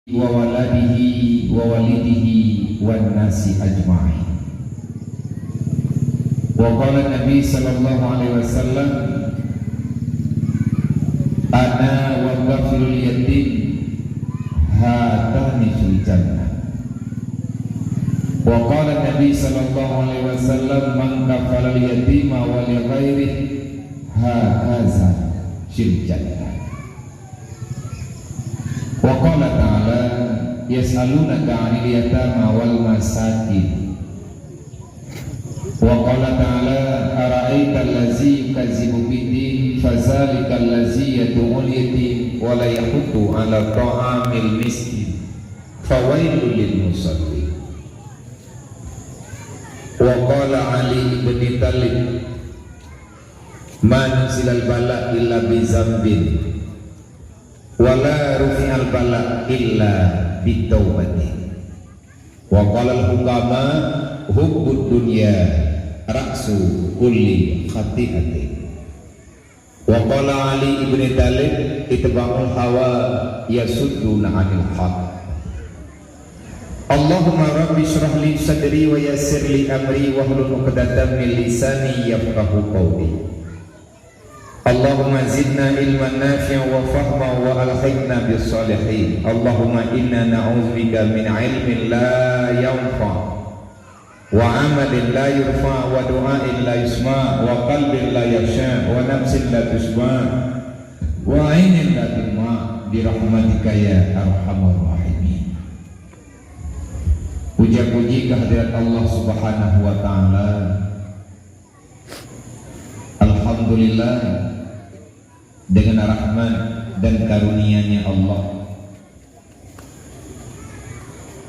wa waladihi wa walidihi wan nasi ajma'in. Wa qala Nabi sallallahu alaihi wasallam, ana wa kafirul yatim hatani fil jannah. Wa qala Nabi sallallahu alaihi wasallam, man kafala yatima wa li ghairihi hakaza fil jannah. Wa qala ta'ala, yas'alunaka 'anil yatama wal masakin. Wa qala ta'ala, ara'aita allazi yukazzibu bid-din fazalika allazi yad'ul yatim wa la yahuddu 'ala ta'amil miskin fawailul lil musallin. Wa qala Ali ibn Talib, ma nuzilal bala illa bi zambin wala rufi'al bala illa bitaubati. Wa qala al-hukama hubbud dunya ra'su kulli khati'ati. Wa qala Ali ibn Talib, itba'ul hawa yasudduna 'anil haq. Allahumma rabbi shrah li sadri wa yassir li amri wahlul 'uqdatam min lisani yafqahu qawli. Allahumma zidna ilman nafi'an wa fahman wa alhiqna bis salihin. Allahumma inna na'udzubika min ilmin la yanfa' wa amalin la yurfa' wa du'ain la yusma' wa qalbin la yakhsha' wa nafsin la tusma' wa 'ainin la tudma' bi rahmatika ya arhamar rahimin. Puja-puji kehadirat Allah Subhanahu wa taala. Alhamdulillah, dengan rahmat dan karunia-Nya Allah,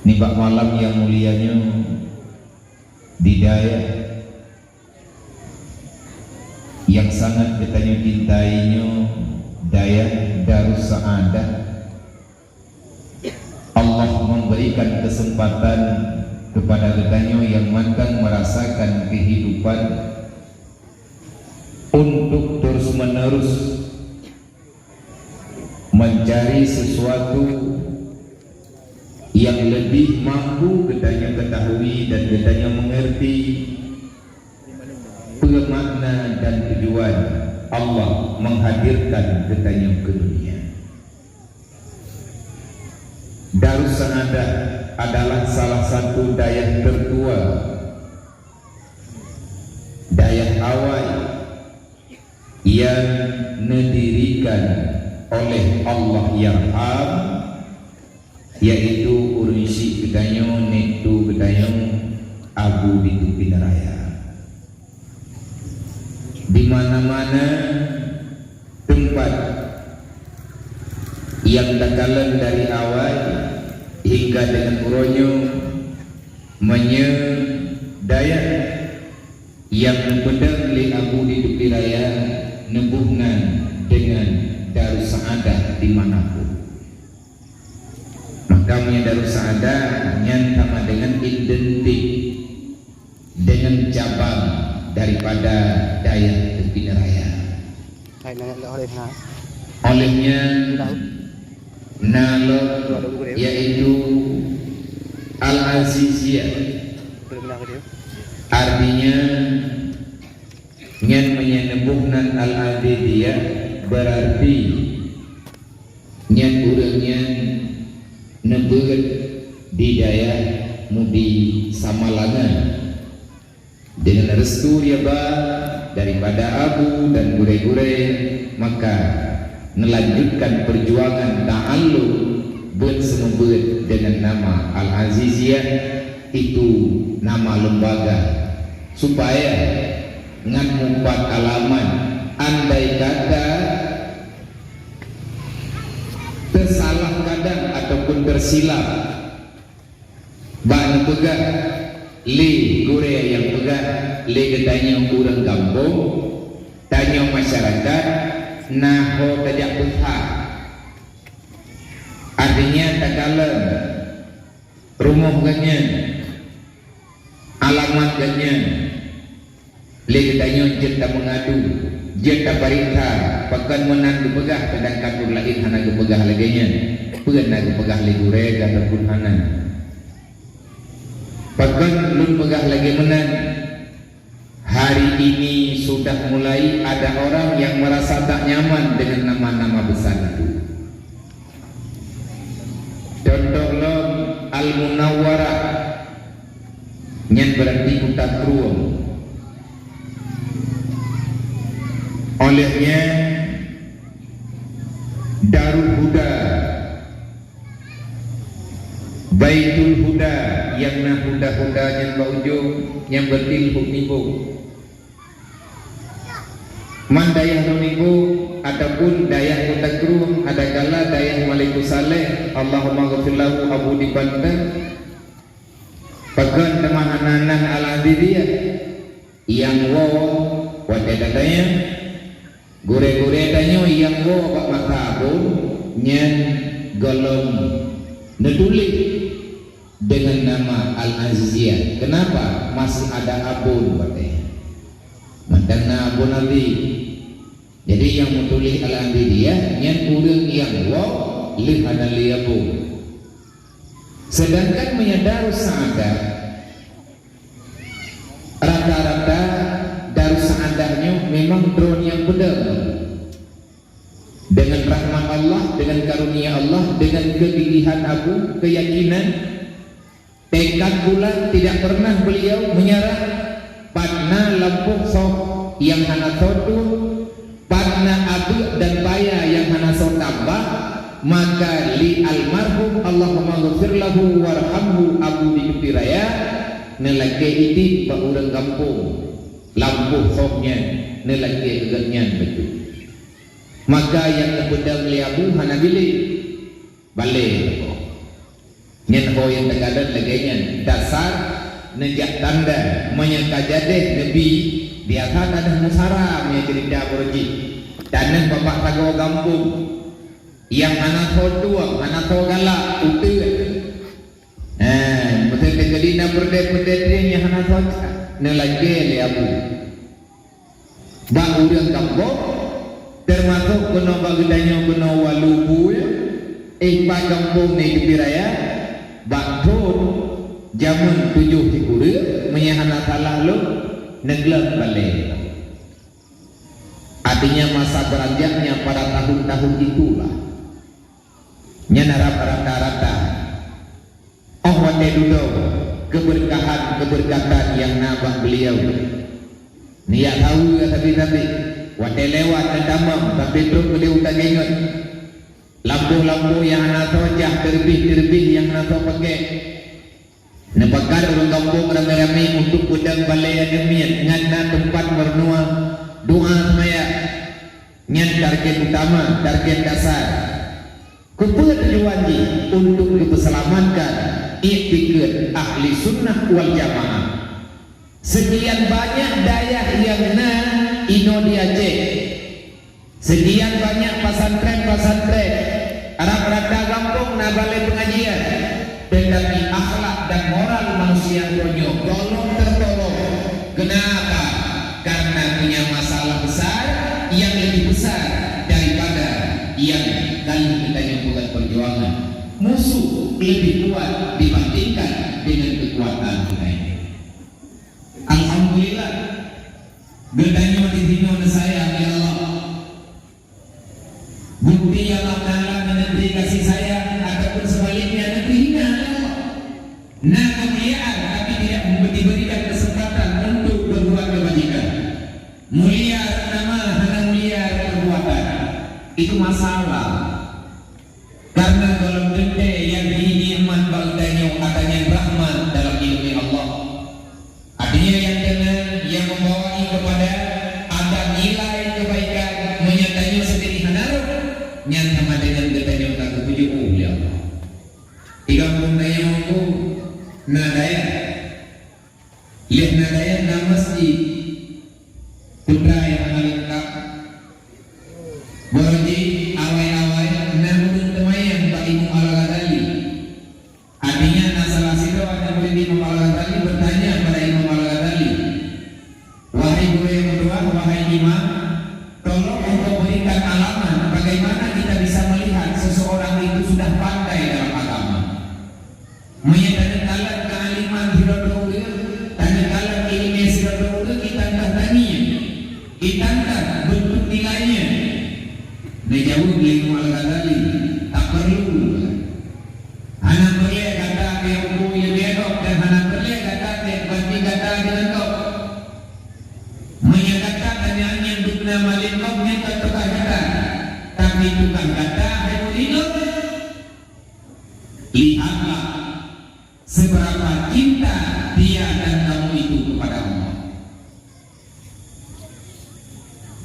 nibak malam yang mulianya di daya yang sangat katanya cintainya, daya Darus Saadah, Allah memberikan kesempatan kepada katanya yang makan merasakan kehidupan untuk terus menerus mencari sesuatu yang lebih mampu katanya ketahui dan katanya mengerti makna dan tujuan Allah menghadirkan katanya ke dunia. Darus Saadah adalah salah satu daya tertua, daya awal yang didirikan oleh Allah Yarham, yaitu urisi katanya nektu katanya abu di pinaraya. Di mana-mana tempat yang dakalan dari awal hingga dengan uronyo menyedaya yang pedang li abu di pinaraya nebuhnan dengan Darus Saadah dimanapun. Makamnya Darus Saadah nyantama dengan identik dengan cabang daripada daya tepi raya. Olehnya nalo yaitu Al-Aziziyah, artinya nyan menyenebuhnan Al-Adidiyah, berarti nyan urangnya nebeut di daya mudi Samalangan dengan restu riaba daripada abu dan gure-gure, maka melanjutkan perjuangan ta'alluq bersemebeut dengan nama Al-Aziziyah, itu nama lembaga, supaya ngan mumpat alaman andai kata tersalah kadang ataupun tersilap bak pegang li gure yang pegang li katanya urang kampung tanya masyarakat naho tajak buha, artinya tak kalah rumah ganyan alamat ganyan li katanya jeta mengadu jeta parita pakan menan dipegah sedangkan pun lain hana dipegah laginya pun nak dipegah ligure ataupun hana pakan lun pegah lagi menan. Hari ini sudah mulai ada orang yang merasa tak nyaman dengan nama-nama besar itu. Contohnya Al-Munawwarah yang berarti hutan ruang. Olehnya Darul Huda, Baitul Huda yang nah huda-huda yang berujung yang bertilhuk nibu. Mandayah Nunibu ataupun dayah Kota Krum ada kala dayah Maliku Saleh Allahumma ghafirlahu Abu di Banten pakan temahananan al-adidiyah yang wo wate datanya gure-gure danyo yang wo pak makabun nyen golong nedulik dengan nama Al-Aziziyah. Kenapa? Masih ada abun katanya mandana abun Nabi. Jadi yang mutulih Al-Adidiyah nyen urang yang wo lihana liabu. Sedangkan menyadarus sa'adah rata-rata darus sa'adahnya memang drone yang benar dengan rahmat Allah, dengan karunia Allah, dengan kegigihan abu, keyakinan tekad bulan tidak pernah beliau menyerah padna lampuh sok yang hana sotu padna abu dan baya yang hana sok tambah. Maka li almarhum Allahumma ghafir lahu warhamhu Abu di Kupiraya nelake itu pak urang kampung lampuh soknya nelake egatnya betul. Maka yang kebedang li Abu hana bilih balik nyen ho yang tegadan lagenya dasar nejak tanda menyangka jadeh nebi biasa ada musara punya cerita berji dan bapak tago kampung yang anak tua, anak tua galak, utuh. Betul sekali nak berdeh yang anak tua, nelagi le abu. Bang urang kampung, termasuk kena bagudanya kena walubu ya. Pak kampung ni di Piraya, baktur jamun 7 cikure, menyahana salah lu, neglek balik. Artinya masa beranjaknya pada tahun-tahun itulah. Nyanara rata-rata oh wate dulu keberkahan yang nabah beliau niat tahu ya tapi wate lewat dan damam tapi terus beliau tak ingat lampu-lampu yang anak tojah terbih yang anak toj pakai nepakar orang kampung ramai-ramai untuk pedang balai demian ngana tempat bernua doa semaya nyan target utama target dasar kumpul tujuan untuk diselamatkan i'tikad ahli sunnah wal jamaah. Sekian banyak dayah yang ino di Aceh, sekian banyak pesantren Arab rata kampung balai pengajian, tetapi akhlak dan moral manusia konyol tolong tertolong. Kenapa? Karena punya masalah besar yang lebih besar daripada yang kali kita bukan perjuangan. Musuh lebih kuat dibandingkan dengan kekuatan kita ini. Alhamdulillah gedanya dihina saya ya Allah. Bukti yang Allah menegeri kasih sayang ataupun sebaliknya negeri hina ya Allah. Nah kemuliaan tapi tidak diberikan kesempatan untuk berbuat kebajikan. Mulia nama hanya mulia perbuatan. Itu masalah. Karena dalam dende yang dinikmat bagdanya adanya rahmat dalam ilmu Allah. Artinya yang dengan yang membawa kepada ada nilai kebaikan menyatanya sendiri hanaruh nyata dengan gedanya tak ketujuh ya Allah. 30 daya mampu nadaya lihat nadaya nama masjid putra yang lengkap berji awai-awai namun temayang Pak Imam Al-Ghazali. Artinya nasalah sido ada murid Imam Al-Ghazali bertanya pada Imam Al-Ghazali, wahai guru yang kedua, wahai imam, tolong untuk berikan Lihatlah seberapa cinta dia dan kamu itu kepada Allah.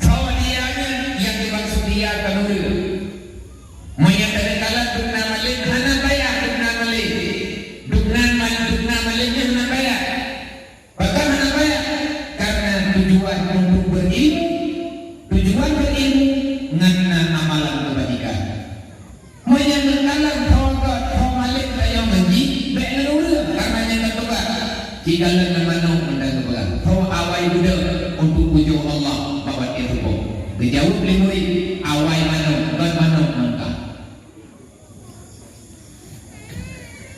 Kalau dia yang dimaksud dia kanuri menyatakan dukna malin hana bayar dukna malin dukna malin hana bayar bahkan hana bayar karena tujuan untuk berilmu ngana amalan kebajikan menyatakan tawakal malin yang menji baik nurul karena yang ketugas jika lana manung mendatang tahu awai budak untuk pujuk Allah bawa itu kok dijawab limuri awai manung dan manung mangka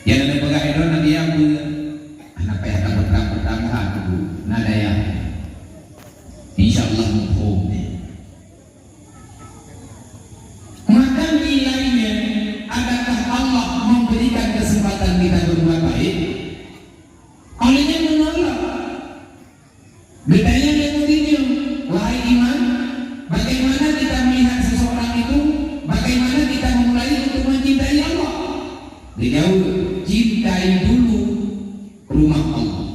yang ada pegang itu nanti yang anak payah tak bertambah itu nada yang insyaallah mufhum. Maka nilainya adakah Allah memberikan kesempatan kita berbuat baik? Olehnya menolak. Bedanya dengan dirinya, wahai iman, bagaimana kita melihat seseorang itu, bagaimana kita memulai untuk mencintai Allah? Dijawab, cintai dulu rumah Allah.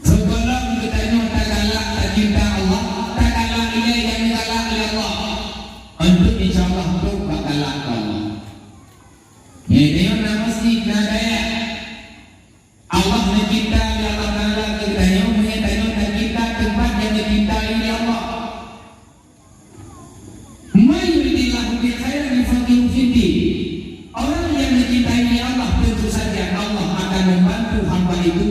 Sebelum kita tak galak tak cinta Allah, tak galak ia yang galak oleh Allah. Untuk insyaallah tu bakalah Allah. Ini yang nama masjid nadaya. Allah mencinta Allah Taala kita yang menyatakan kita tempat yang dicintai oleh Allah. Mayuridillahu bi khairin yufaqihu fiddin. Orang yang mencintai Allah tentu saja Allah akan membantu hamba itu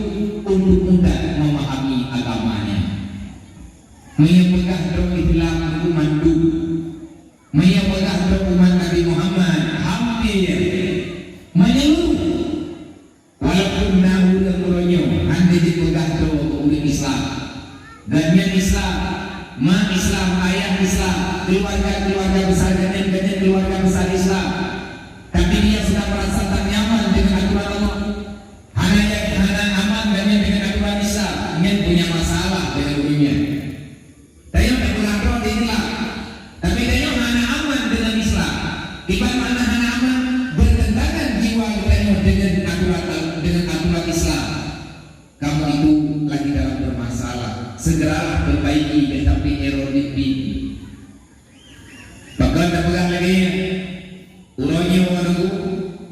untuk mudah memahami agamanya. Menyebutkan dalam Islam itu mandu. Menyebutkan dalam umat Nabi Muhammad hampir menyeluruh. Walaupun nahu dan muronyo anda dipegang dalam umat Islam. Ganyan Islam, ma Islam, ayah Islam, keluarga besar dan keluarga besar Islam. Tapi dia sudah merasa tak nyaman dengan aturan Allah. Hanya aman dengan aturan Islam. Dia punya masalah dengan dunia. Dia tak berangkat di Islam. Tapi dia hanya aman dengan Islam. Ibarat mana hanya aman bertentangan jiwa kita dengan aturan Islam. Kamu itu lagi dalam bermasalah. Segeralah perbaiki tetapi error di bahkan tak pegang lagi. Ulangnya menunggu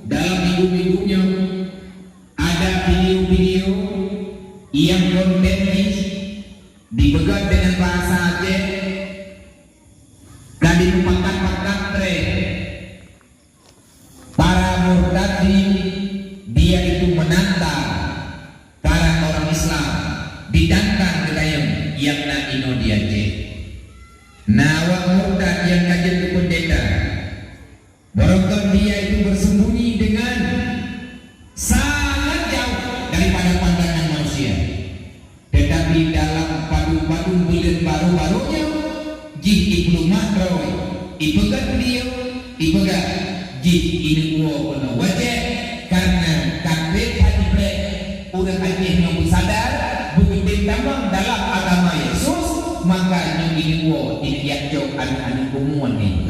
dalam minggu-minggunya ada video-video yang kontennya dipegang dengan bahasa Aceh dan dipakat-pakat para murtadi. Dia itu menantang para orang Islam ditantang dengan yang nak ino dia Aceh. Nawak murtad yang kajian ke pendeta barangkali dia itu bersembunyi dengan sangat jauh daripada pandangan manusia. Tetapi dalam padu-padu bulan baru-barunya jih ibnu makro ipegat beliau ipegat jih ini kena wajah karena kabeh hadibre udah Aceh yang sadar begitu tambang dalam agama Yesus maka ini ini yakjok anak-anak kumuan ini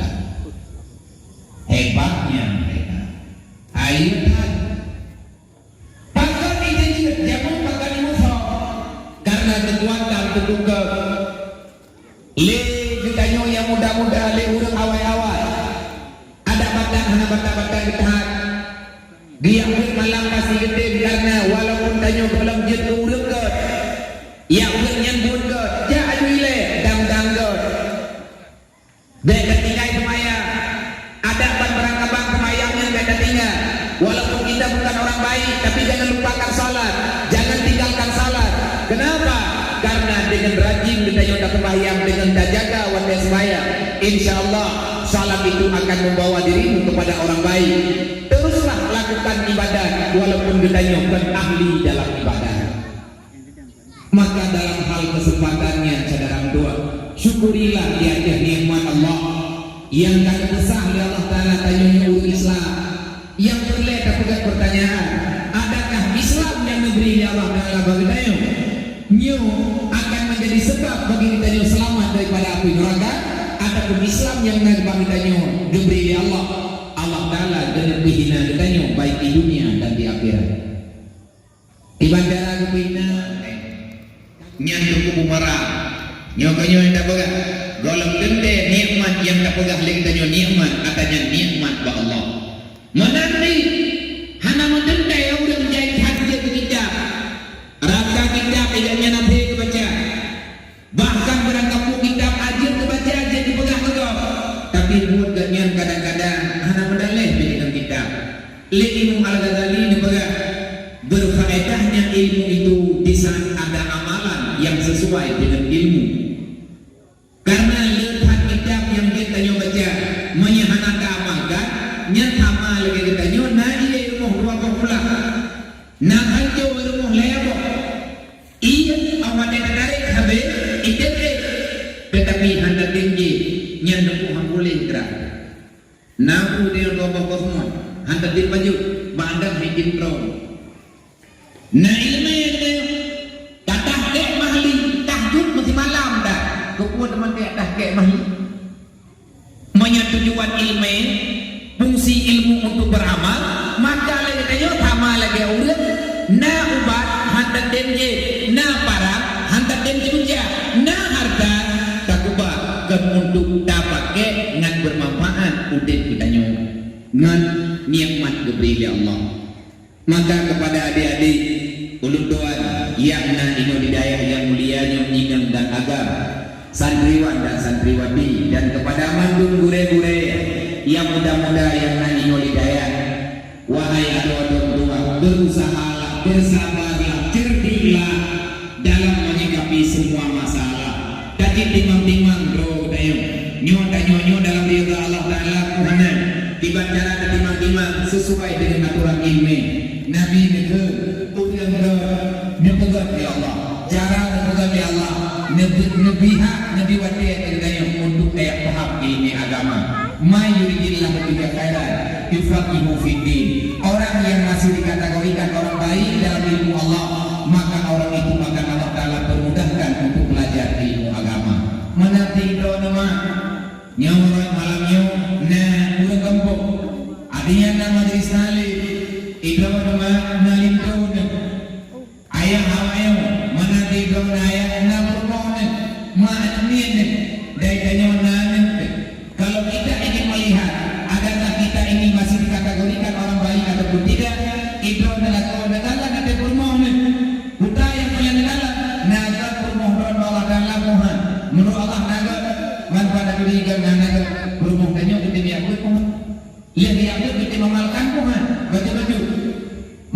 hebatnya mereka. Ayat pakar ini juga jangan pakar ini musuh karena kekuatan ketuka le ditanya yang muda-muda le urang awal-awal ada badan ditahan dia malam kasih gede karena walaupun tanya dalam dia urang ke ya urang yang buat ke ja aju ile dang-dang ke dek ketinggai semaya ada berangkabang semayangnya gak tinggal. Walaupun kita bukan orang baik, tapi jangan lupakan salat, jangan tinggalkan salat. Kenapa? Karena dengan rajin kita nyata sembahyang, dengan jaga waktu sembahyang, insyaallah salat itu akan membawa dirimu kepada orang baik. Teruslah lakukan ibadah, walaupun kita bukan ahli dalam ibadah. Maka dalam hal kesempatannya, saudara doa, syukurilah di atas nikmat Allah yang tak besar oleh Allah Ta'ala tanya umat Islam yang boleh dapat pertanyaan adakah Islam yang diberi Allah Ta'ala bagi tanya nyu akan menjadi sebab bagi kita selamat daripada api neraka ataupun Islam yang bagi tanya diberi Allah Ta'ala dengan bihina katanya baik di dunia dan di akhirat. Di bandara kepina nyantuk kumara nyokanyo yang tak pegah golong dende nikmat yang tak pegah lagi katanya nikmat katanya nikmat ba Allah menanti hana mendende udah menjadi hati kita raka kita bedanya nanti kebaca bahkan berangkapu kitab ajar kebaca aja dipegang tegak tapi buat ganyan kadang-kadang hana mendalih dengan kita Imam Al-Ghazali dipegang berfaedahnya ilmu itu di saat ada amalan yang sesuai dengan ilmu karena lihat kitab yang kita baca menyahana amalkan nyatama lagi kita na iya ilmu dua pula na kanjo ilmu lebo iya awalnya tarik habis itu tetapi hendak tinggi nyandu boleh gerak na udah dua semua hendak dipaju bandar bikin pro na ilmu yang datang dek mahli tahjud masih malam dah kekuat teman dek dah dek mahli menyatujuan ilmu fungsi ilmu untuk beramal maka lagi tanya sama lagi urat na ubat hantar denje na parang hantar denje puja na harta takuba kan untuk dapat ke ngan bermanfaat udah kitanya ngan nikmat diberi Allah maka kepada adik-adik ulun tuan yang na ino hidayah yang mulianya menyinggang dan agam santriwan dan santriwati dan kepada mandung gure-gure yang muda-muda yang na ino hidayah wahai adik-adik tua berusahalah bersabarlah cerdiklah dalam menyikapi semua masalah jadi timang-timang bro dayo nyo dalam diri Allah Ta'ala Tuhan dibacara timang-timang sesuai dengan aturan ilmu Nabi negeri nepegat ya Allah jarang nepegat ya Allah nebiha watiat yang untuk daya paham ini agama ma yuridillah bika khairan yufaqihu fiddin orang yang masih dikategorikan orang baik dalam ilmu Allah maka orang itu akan Allah Ta'ala permudahkan untuk belajar ilmu agama menanti doa nama nyawa malamnya na ulang kampung adanya nama dari sali idrah nama nalimtun ayah hawayo menanti doa ayah na bermohon ma'amin dari kanyonan kalau kita ingin melihat adakah kita ini masih dikategorikan orang baik ataupun tidak idrah nalakon nagalan ada bermohon buta yang punya nagalan naga bermohon Allah Ta'ala mohon menurut Allah naga manfaat dari naga bermohon kanyo kita diakui mohon lihat diakui kita memalkan mohon baju-baju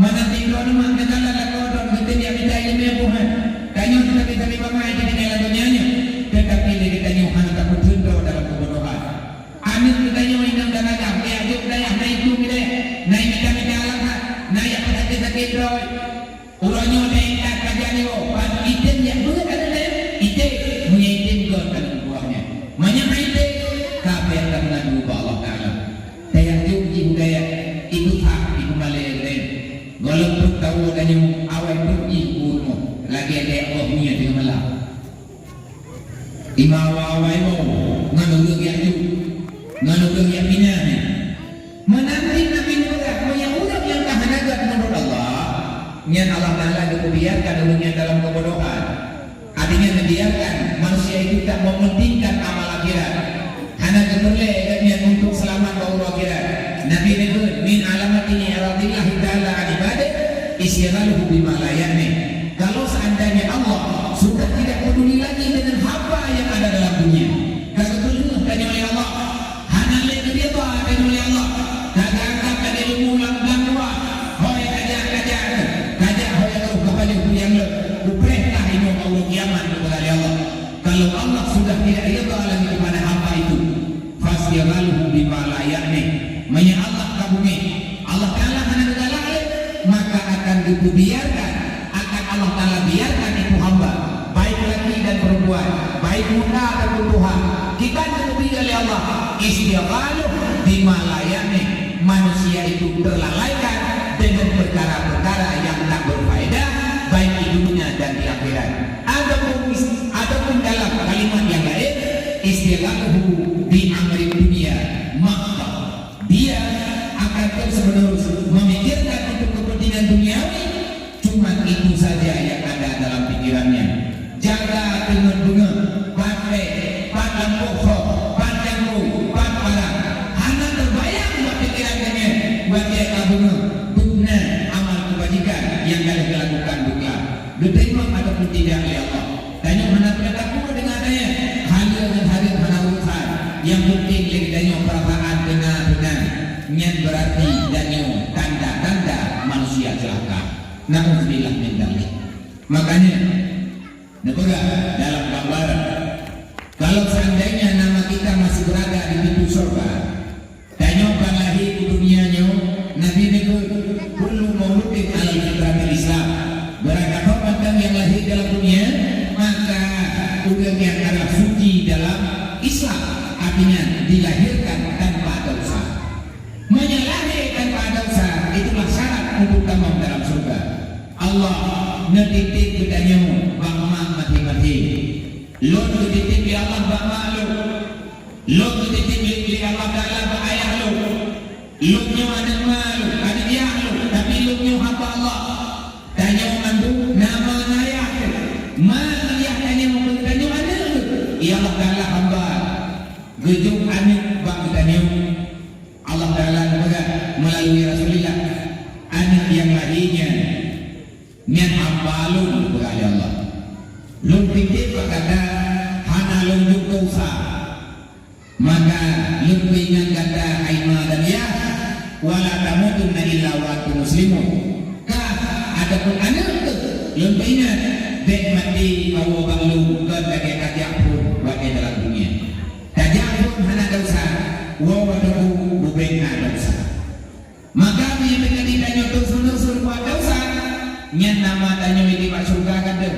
menanti doa nama nagalan lakon kita diakui ilmu mohon kanyo kita bisa dibangai jadi nelayannya tetapi kita nyohan tak berjendro dalam kebodohan amin kita nyohan dan agam ya yuk daya naik itu kita naik kita alam naik apa kita kidro uranyo naik kajian yo pan iden yang bukan ada ide punya ide bukan kan buahnya banyak ide kafe akan mengadu Allah Ta'ala daya tinggi budaya itu hak itu malai golong tahu kanyo awal pergi urmo lagi ada ohnya dengan malam imawa mo nganugag yayu nganugag yapina menanti nabi muda menyaudak yang kahanagat menurut Allah nyan Allah Ta'ala dibiarkan dunia dalam kebodohan artinya membiarkan manusia itu tak mementingkan amal akhirat hanya keperluan untuk selamat bau akhirat nabi negeri min alamatini aradillahi ta'ala ibadah isyaraluhu bima layani kalau seandainya Allah sudah tidak peduli lagi dengan hamba yang ada dalam dunia kagak peduli tanya oleh Allah hanya lagi dia tuh tanya oleh Allah kagak angkat ada ilmu langgang dua hoy kajak hoy kalau kepada yang le kuperintah ini Allah kiamat kepada Allah kalau Allah sudah tidak ridha lagi kepada hamba itu fasyaraluhu bima layani manya Allah kabumi Allah Ta'ala hanya negara maka akan dibiarkan Allah Ta'ala biarkan itu hamba baik laki dan perempuan baik muda ataupun tua kita diberi oleh Allah istighaluh bima layani manusia itu terlalaikan dengan perkara-perkara yang tak berfaedah baik di dunia dan di akhirat adapun dalam kalimat yang lain istighaluhu bi amri dunia maka dia terus-menerus memikirkan untuk kepentingan duniawi, cuma itu saja yang ada dalam pikirannya. Jaga dengan pakai padang pokok, padang pan parang. Hana terbayang buat pikirannya, buat dia kabunga, guna amal kebajikan yang kalian lakukan dunia. Diterima ataupun tidak oleh Allah. Tanya mana berlaku dengan adanya hal dan hari mana urusan. Yang penting lagi tanya perasaan benar-benar. Yang berarti tanya tanda-tanda manusia celaka. Na'udzubillah min dzalik. Makanya negara dalam gambaran, kalau seandainya nama kita masih berada di pintu surga, tanyakan lahir di dunianya, Nabi negeri kullu mauludin ala fitratil Islam. Berada orang yang lahir dalam dunia, maka orang yang adalah suci dalam Islam, artinya dilahirkan tanpa dosa. Menyalahi tanpa dosa itulah syarat untuk tamam dalam surga. Allah netitik bertanyamu bahma mati-mati. Lo netitik bi Allah bahma lo netitik bi Allah Taala ba ayah lo. Lo nyu anak malu, anak dia lo, tapi lo nyu hamba Allah. Tanya mandu nama ayah. Mana ayah tanya mau tanya mana? Ya Allah Taala hamba. Gejung anak bang tanya. Allah Taala melalui Rasulullah anak yang lahirnya niat ambalun kepada Allah. Lun pikir kata hana lun dosa, maka lun ingat kata aima dan ya wala tamutunna illa wa antum muslimun. Kah adapun anak tu lun ingat dek mati bawa balu ke bagai kajapun bagai dalam dunia. Kajapun hana dosa, wa wadahu bubena dosa. Maka bila ditanya terus-menerus berbuat dosa, nyat nama tanya di masuk surga kan deh.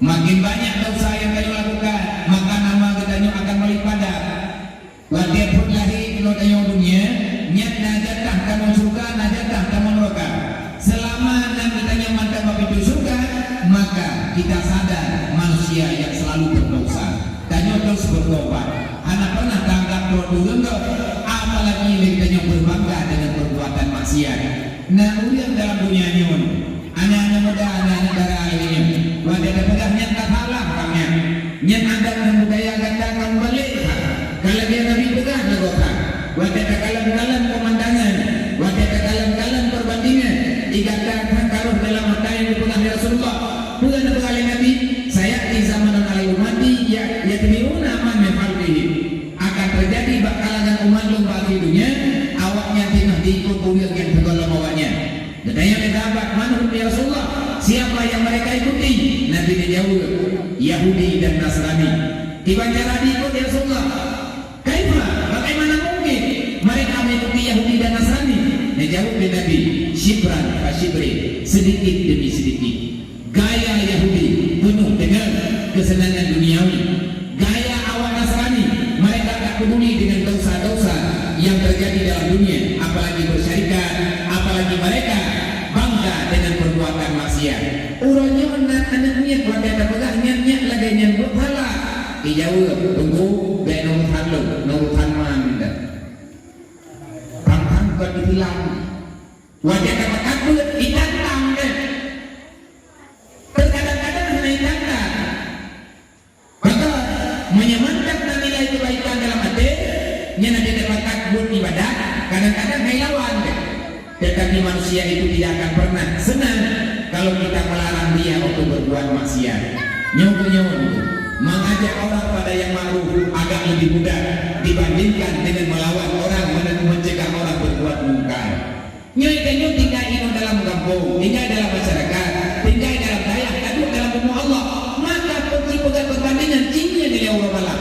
Makin banyak dosa yang kamu lakukan, maka nama kita akan melipat pada. Wajib pun lahir kalau tanya dunia, nyat najatah kamu surga, najatah kamu neraka. Selama nanti tanya mantap pintu surga, maka kita sadar manusia yang selalu berdosa. Tanya terus bertobat. Anak pernah tangkap produk apalagi kita berbangga dengan perbuatan maksiat. Nah, ulian dalam dunia nyun. Anak-anak muda, anak-anak darah ini, wadah dapat nyat tak halang kamnya. Nyat ada budaya gandakan balik. Kalau dia nabi pegang negokan. Wadah kalam-kalam pemandangan, wadah kalam-kalam perbandingan. Dikatakan kalau dalam mata yang dipegang Rasulullah, bukan berkali nabi. Saya di zaman alaihi mati ya yatmiuna man mafalih. Akan terjadi bakalan umat lomba di dunia, awaknya tengah diikut yang bergolong awaknya. Katanya mendapat manhum ya Rasulullah, siapa yang mereka ikuti? Nabi dijawab, Yahudi dan Nasrani. Tiba cara diikut ya Rasulullah. Kaifa? Bagaimana mungkin mereka mengikuti Yahudi dan Nasrani? Dijawab Nabi, shibran fa shibri, sedikit demi sedikit. Gaya Yahudi penuh dengan kesenangan duniawi. Gaya awak Nasrani, mereka tak peduli dengan dosa-dosa yang terjadi dalam dunia, apalagi bersyarikat, apalagi mereka bangga dengan perbuatan maksiat. Urangnya anak-anaknya pada dapat niat lagi yang berhala. Dijawab, tunggu, gaya nurutan lo, nurutan mana? Pangkang buat dihilang. Wajah dapat takut, ditantang deh. Terkadang-kadang hanya ditantang. Maka menyemangat nilai kebaikan dalam hati, yang nanti dapat takut ibadah, kadang-kadang lawan deh. Tetapi manusia itu tidak akan pernah senang kalau kita melarang dia untuk berbuat maksiat. Nyong-nyong mengajak orang pada yang ma'ruf agak lebih mudah dibandingkan dengan melawan orang mencegah orang berbuat mungkar. Nyong-nyong tinggal dalam kampung, tinggal dalam masyarakat, tinggal dalam daerah, taduk dalam rumah Allah. Maka pegang perbandingan cinya di Allah malam.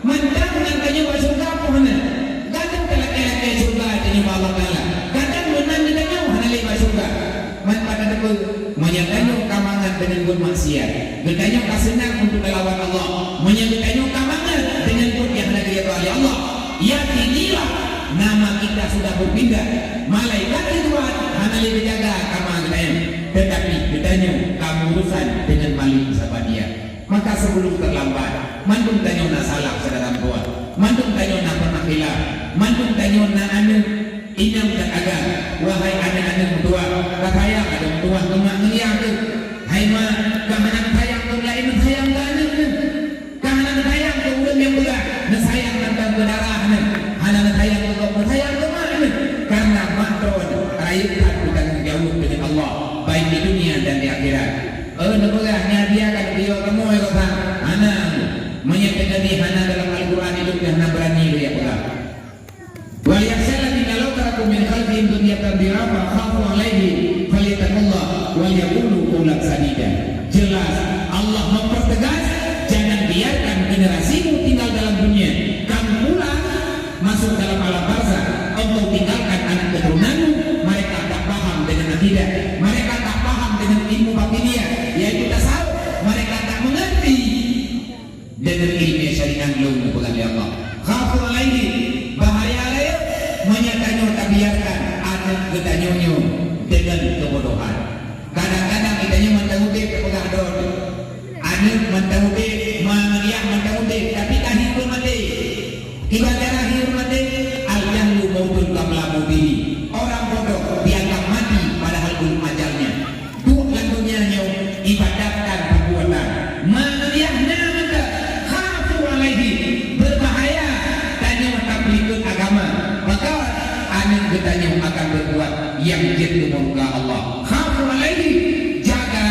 Mantap ngangkanya buat surga apa mana? Kadang kelak-kelak surga cinya Allah Taala. Kadang menang di dalam hanali buat surga. Pada depan menyatakan kamangan dengan bermaksiat. Bertanya kasenang untuk melawan Allah. Menyatakan kamangan dengan pun yang ada di oleh Allah. Yakinilah nama kita sudah berpindah. Malaikat kedua hanali berjaga kamangan. Tetapi bertanya kamu urusan dengan maling sahabat dia. Maka sebelum terlambat, mandung tanya na salah saudara tua, mandung tanya na pernah hilang, mandung tanya na anu inam dan agar wahai anak-anak tua kataya ada tua kemak ngeliat tu hai ma kahanan sayang tu lain sayang ganan kahanan sayang tu udah yang berat na sayang tentang berdarah hanan sayang tu sayang tu mana karena makron rakyat kita jauh dengan Allah baik di dunia dan di akhirat negara dia akan beliau kamu ya kata anak menyatakan di hana dalam Al-Quran itu karena berani dia pula wal yasalati kalau tarakum min khalfihim dunyatan diraba khafu alaihi falyattaqullah wal yaqulu qawlan sadida. Jelas Allah mempertegas jangan biarkan generasimu tinggal dalam dunia kamu pula masuk dalam alam barzah untuk tinggalkan anak keturunanmu mereka tak paham dengan akidah mereka tak paham dengan ilmu batiniah yaitu tasawuf mereka tak mengerti dengan ilmu syariat belum bukan Allah khafu alaihi bahaya lain menyatakan tak biarkan ada ketanyonyo dengan kebodohan kadang-kadang kita nyo mentang-mentang kepegang don ada mentang-mentang mengeliak mentang-mentang tapi tak hidup mati ibadah hidup mati al-jahlu mautun kamla mubini orang bodoh dianggap mati padahal belum ajalnya duk dan dunianya ibadatkan perbuatan mengeliaknya maka khafu alaihi berbahaya tanya mengikut agama maka anak ketanya akan berbuat yang jatuh muka Allah khafu alaihi jaga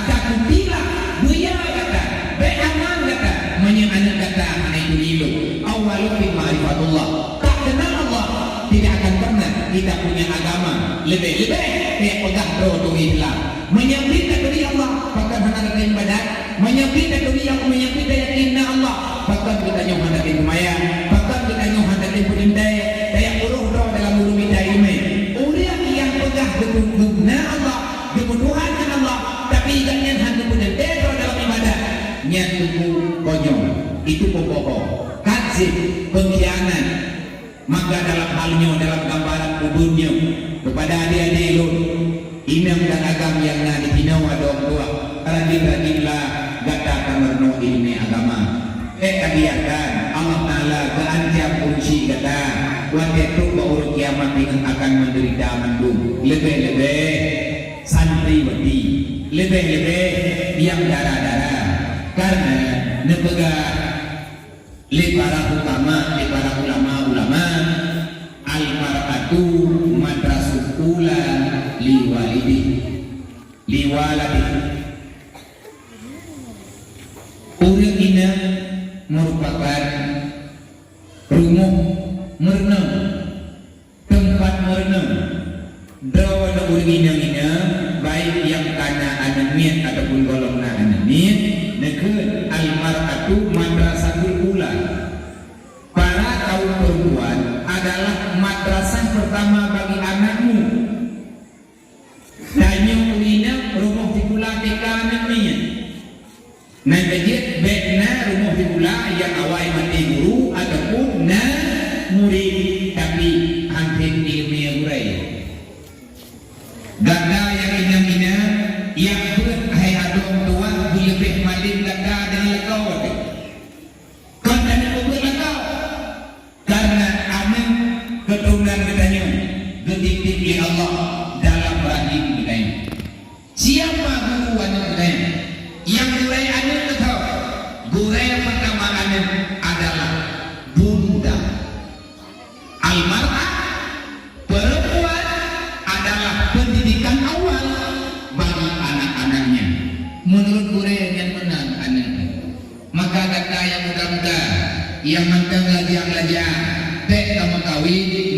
takutilah buya kata beaman kata menyeanak kata anak itu ilu awalupin ma'rifatullah tak kenal Allah tidak akan pernah kita punya agama lebih-lebih kayak pegang roh Islam menyambit dari Allah bahkan hendak ibadat menyambit dari yang menyambit yakinna Allah bahkan kita nyoh hendak kumaya bahkan kita nyoh hendak pudindai daya uruh roh dalam ulu midai ini orang yang pegang guna Allah kebutuhan Allah tapi ikannya hendak pudindai roh dalam ibadat nyatuku konyol itu pokok katsib pengkhianat maka dalam halnya dalam gambaran kubunnya kepada adik-adik lu inam dan agam yang nak dipinau ada orang tua rajin-rajinlah gata kamerno ilmu agama biarkan Allah Ta'ala keancam kunci kata waktu itu baru kiamat dengan akan menderita mendung lebih-lebih santriwati lebih-lebih yang darah-darah karena negara para ulama al-mar'atu madrasul ula liwaladi orang ini merupakan rumah merenang tempat merenang dawan orang ini baik yang kana anamiyat ataupun golongan anamiyat negeri al-mar'atu madrasatul ula para kaum perempuan adalah madrasah pertama bagi anakmu tanya urina rumah dipula tika anaknya nah kejit bekna rumah dipula yang awal mati guru ataupun na murid tapi hampir ilmu yang urai ganda yang ina yang berhai adong tua lebih malin ganda dan lekau kan dan kubur lekau karena amin keturunan katanya geditik Allah dalam rahim katanya siapa guru anak katanya yang gurai anak kata gurai pertama anak adalah bunda al-mar'ah perempuan adalah pendidikan awal bagi anak-anaknya menurut gurai yang menang anaknya maka kata yang muda-muda yang mentang lajang-lajang tak sama kawin